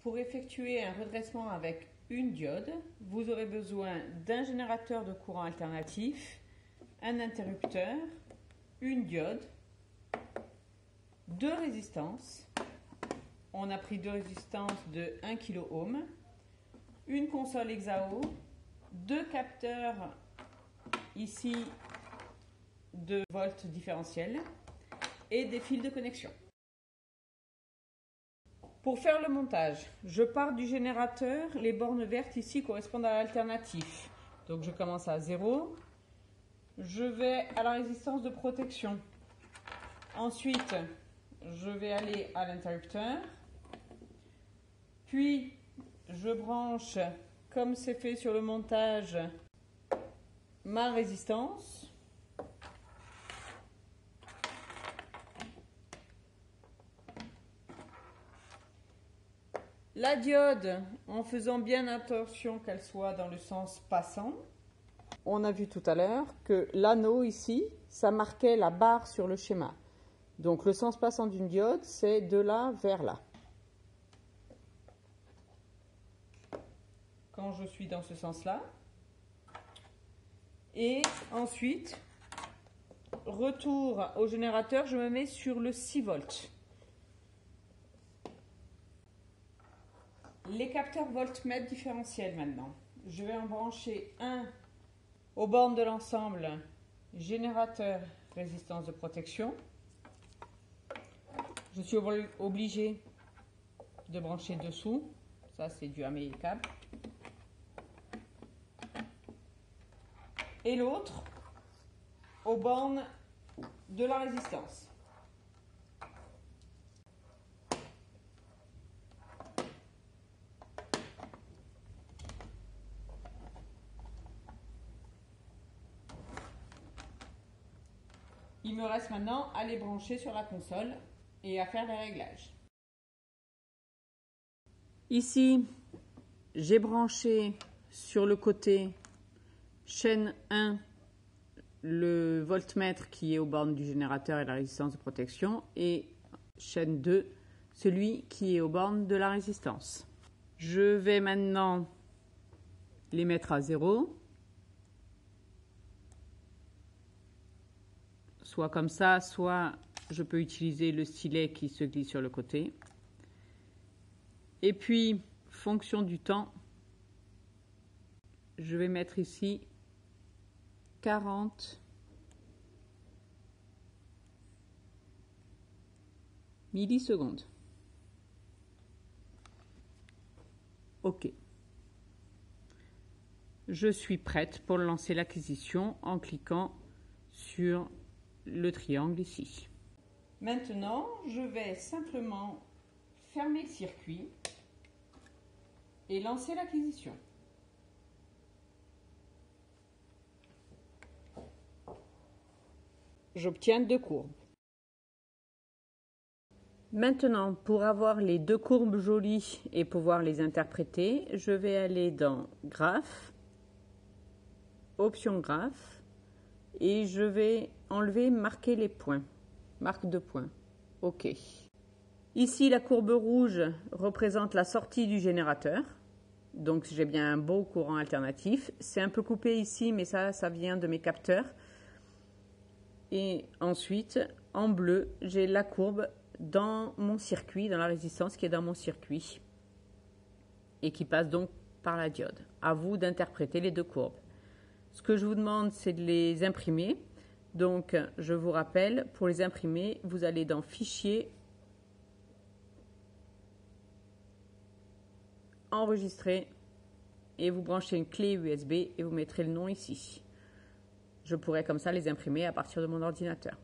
Pour effectuer un redressement avec une diode, vous aurez besoin d'un générateur de courant alternatif, un interrupteur, une diode, deux résistances. On a pris deux résistances de 1 kΩ, une console Exao, deux capteurs ici de volts différentiels et des fils de connexion. Pour faire le montage, je pars du générateur. Les bornes vertes ici correspondent à l'alternatif. Donc je commence à 0. Je vais à la résistance de protection. Ensuite, je vais aller à l'interrupteur. Puis, je branche, comme c'est fait sur le montage, ma résistance. La diode, en faisant bien attention qu'elle soit dans le sens passant. On a vu tout à l'heure que l'anneau ici, ça marquait la barre sur le schéma. Donc le sens passant d'une diode, c'est de là vers là. Quand je suis dans ce sens-là. Et ensuite, retour au générateur, je me mets sur le 6 volts. Les capteurs voltmètre différentiels maintenant. Je vais en brancher un aux bornes de l'ensemble, générateur, résistance de protection. Je suis obligé de brancher dessous. Ça, c'est dû à mes câbles. Et l'autre aux bornes de la résistance. Il me reste maintenant à les brancher sur la console et à faire les réglages. Ici, j'ai branché sur le côté chaîne 1 le voltmètre qui est aux bornes du générateur et la résistance de protection et chaîne 2 celui qui est aux bornes de la résistance. Je vais maintenant les mettre à 0. Soit comme ça, soit je peux utiliser le stylet qui se glisse sur le côté. Et puis, fonction du temps, je vais mettre ici 40 millisecondes. OK. Je suis prête pour lancer l'acquisition en cliquant sur le triangle ici. Maintenant, je vais simplement fermer le circuit et lancer l'acquisition. J'obtiens deux courbes. Maintenant, pour avoir les deux courbes jolies et pouvoir les interpréter, je vais aller dans Graphes, Option Graphes, et je vais enlever marquer les points, marque de points. OK. Ici, la courbe rouge représente la sortie du générateur. Donc, j'ai bien un beau courant alternatif. C'est un peu coupé ici, mais ça vient de mes capteurs. Et ensuite, en bleu, j'ai la courbe dans mon circuit, dans la résistance qui est dans mon circuit et qui passe donc par la diode. À vous d'interpréter les deux courbes. Ce que je vous demande, c'est de les imprimer. Donc, je vous rappelle, pour les imprimer, vous allez dans Fichier, Enregistrer, et vous branchez une clé USB et vous mettrez le nom ici. Je pourrai comme ça les imprimer à partir de mon ordinateur.